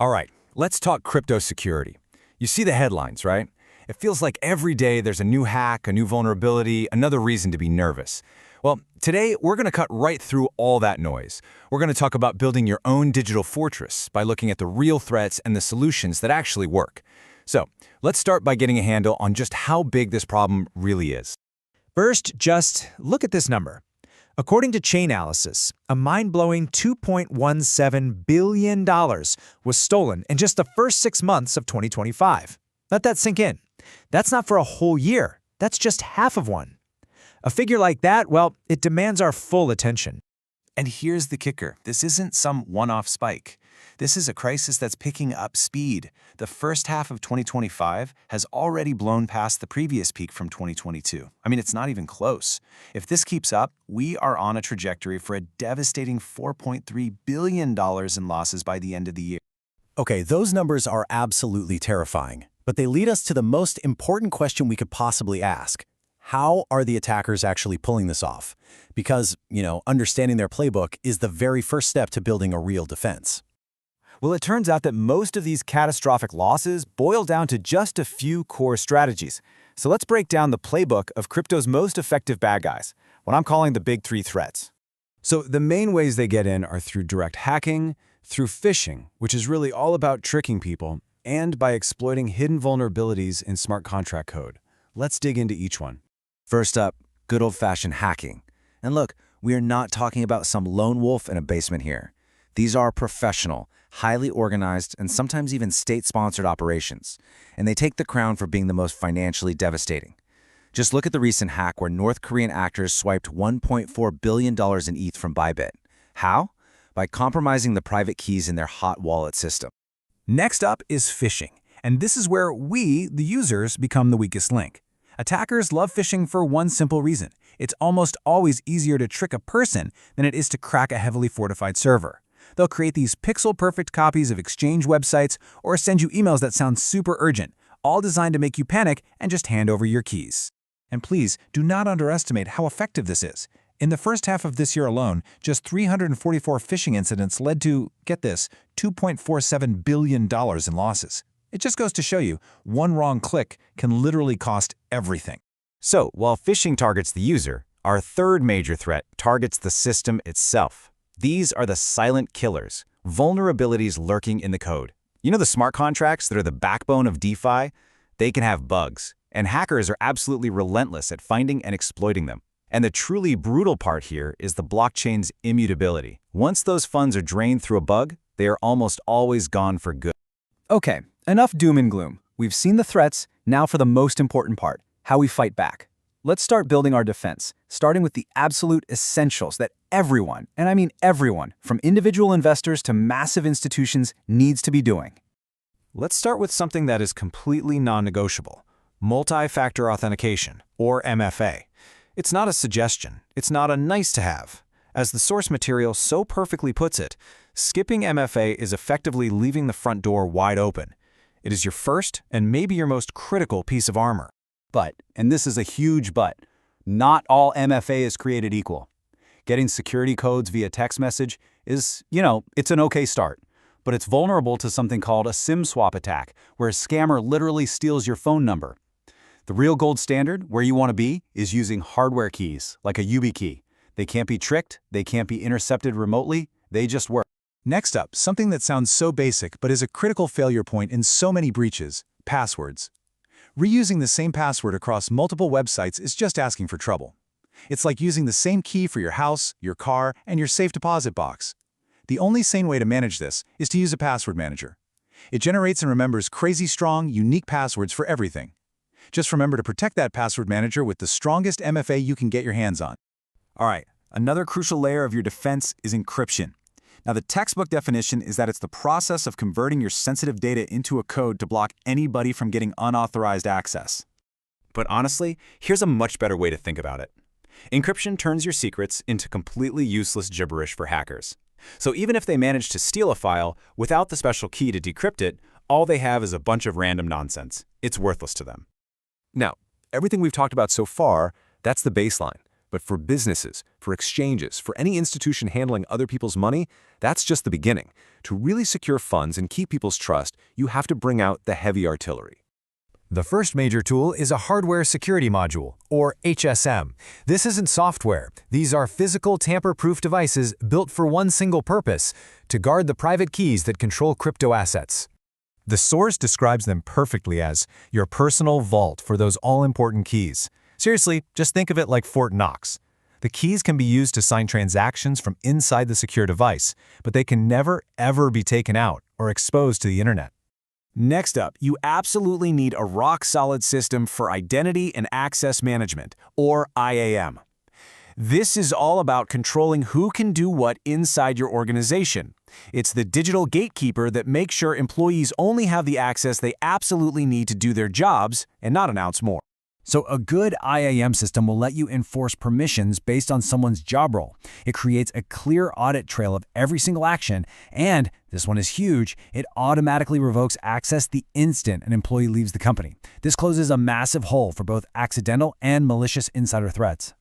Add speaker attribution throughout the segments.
Speaker 1: All right, let's talk crypto security. You see the headlines, right? It feels like every day there's a new hack, a new vulnerability, another reason to be nervous. Well, today we're going to cut right through all that noise. We're going to talk about building your own digital fortress by looking at the real threats and the solutions that actually work. So, let's start by getting a handle on just how big this problem really is.
Speaker 2: First, just look at this number. According to Chainalysis, a mind-blowing $2.17 billion was stolen in just the first 6 months of 2025. Let that sink in. That's not for a whole year. That's just half of one. A figure like that, well, it demands our full attention.
Speaker 3: And here's the kicker. This isn't some one-off spike. This is a crisis that's picking up speed. The first half of 2025 has already blown past the previous peak from 2022. I mean, it's not even close. If this keeps up, we are on a trajectory for a devastating $4.3 billion in losses by the end of the year.
Speaker 4: Okay, those numbers are absolutely terrifying, but they lead us to the most important question we could possibly ask. How are the attackers actually pulling this off? Because, understanding their playbook is the very first step to building a real defense.
Speaker 5: Well, it turns out that most of these catastrophic losses boil down to just a few core strategies. So let's break down the playbook of crypto's most effective bad guys, what I'm calling the big 3 threats.
Speaker 1: So the main ways they get in are through direct hacking, through phishing, which is really all about tricking people, and by exploiting hidden vulnerabilities in smart contract code. Let's dig into each one.
Speaker 6: First up, good old-fashioned hacking. And look, we are not talking about some lone wolf in a basement here. These are professional, highly organized, and sometimes even state-sponsored operations, and they take the crown for being the most financially devastating. Just look at the recent hack where North Korean actors swiped $1.4 billion in ETH from Bybit. How? By compromising the private keys in their hot wallet system.
Speaker 2: Next up is phishing, and this is where we, the users, become the weakest link. Attackers love phishing for one simple reason. It's almost always easier to trick a person than it is to crack a heavily fortified server. They'll create these pixel-perfect copies of exchange websites or send you emails that sound super urgent, all designed to make you panic and just hand over your keys. And please, do not underestimate how effective this is. In the first half of this year alone, just 344 phishing incidents led to, get this, $2.47 billion in losses. It just goes to show you, one wrong click can literally cost everything.
Speaker 1: So, while phishing targets the user, our third major threat targets the system itself. These are the silent killers, vulnerabilities lurking in the code. You know the smart contracts that are the backbone of DeFi? They can have bugs, and hackers are absolutely relentless at finding and exploiting them. And the truly brutal part here is the blockchain's immutability. Once those funds are drained through a bug, they are almost always gone for good.
Speaker 5: Okay, enough doom and gloom. We've seen the threats, now for the most important part, how we fight back. Let's start building our defense, starting with the absolute essentials that everyone, and I mean everyone, from individual investors to massive institutions, needs to be doing.
Speaker 2: Let's start with something that is completely non-negotiable: multi-factor authentication, or MFA. It's not a suggestion. It's not a nice-to-have. As the source material so perfectly puts it, skipping MFA is effectively leaving the front door wide open. It is your first and maybe your most critical piece of armor.
Speaker 4: But, and this is a huge but, not all MFA is created equal. Getting security codes via text message is, it's an okay start. But it's vulnerable to something called a SIM swap attack, where a scammer literally steals your phone number. The real gold standard, where you want to be, is using hardware keys, like a YubiKey. They can't be tricked, they can't be intercepted remotely, they just work.
Speaker 2: Next up, something that sounds so basic but is a critical failure point in so many breaches: passwords. Reusing the same password across multiple websites is just asking for trouble. It's like using the same key for your house, your car, and your safe deposit box. The only sane way to manage this is to use a password manager. It generates and remembers crazy strong, unique passwords for everything. Just remember to protect that password manager with the strongest MFA you can get your hands on.
Speaker 5: All right, another crucial layer of your defense is encryption. Now, the textbook definition is that it's the process of converting your sensitive data into a code to block anybody from getting unauthorized access.
Speaker 3: But honestly, here's a much better way to think about it. Encryption turns your secrets into completely useless gibberish for hackers. So even if they manage to steal a file without the special key to decrypt it, all they have is a bunch of random nonsense. It's worthless to them.
Speaker 1: Now, everything we've talked about so far, that's the baseline.
Speaker 7: But for businesses, for exchanges, for any institution handling other people's money, that's just the beginning. To really secure funds and keep people's trust, you have to bring out the heavy artillery.
Speaker 2: The first major tool is a hardware security module, or HSM. This isn't software. These are physical tamper-proof devices built for one single purpose: to guard the private keys that control crypto assets. The source describes them perfectly as your personal vault for those all-important keys. Seriously, just think of it like Fort Knox. The keys can be used to sign transactions from inside the secure device, but they can never, ever be taken out or exposed to the internet.
Speaker 3: Next up, you absolutely need a rock-solid system for identity and access management, or IAM. This is all about controlling who can do what inside your organization. It's the digital gatekeeper that makes sure employees only have the access they absolutely need to do their jobs and not announce more.
Speaker 5: So a good IAM system will let you enforce permissions based on someone's job role. It creates a clear audit trail of every single action, and, this one is huge, it automatically revokes access the instant an employee leaves the company. This closes a massive hole for both accidental and malicious insider threats.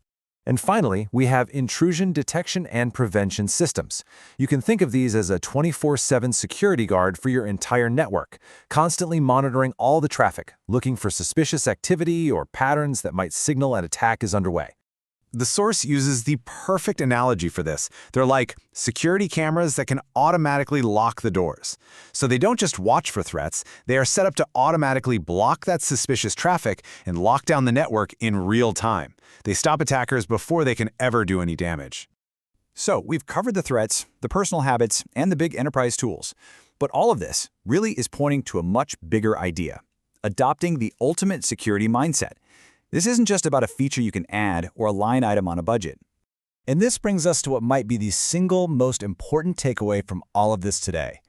Speaker 7: And finally, we have intrusion detection and prevention systems. You can think of these as a 24/7 security guard for your entire network, constantly monitoring all the traffic, looking for suspicious activity or patterns that might signal an attack is underway.
Speaker 3: The source uses the perfect analogy for this. They're like security cameras that can automatically lock the doors. So they don't just watch for threats, they are set up to automatically block that suspicious traffic and lock down the network in real time. They stop attackers before they can ever do any damage.
Speaker 2: So, we've covered the threats, the personal habits, and the big enterprise tools. But all of this really is pointing to a much bigger idea: adopting the ultimate security mindset. This isn't just about a feature you can add or a line item on a budget. And this brings us to what might be the single most important takeaway from all of this today.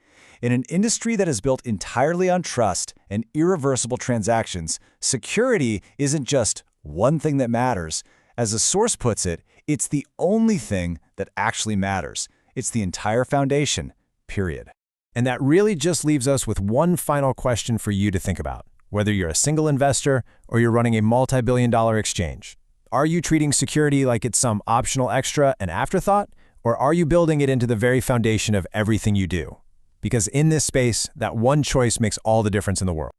Speaker 2: In an industry that is built entirely on trust and irreversible transactions, security isn't just one thing that matters. As the source puts it, it's the only thing that actually matters. It's the entire foundation, period. And that really just leaves us with one final question for you to think about. Whether you're a single investor or you're running a multi-billion-dollar exchange, are you treating security like it's some optional extra and afterthought, or are you building it into the very foundation of everything you do? Because in this space, that one choice makes all the difference in the world.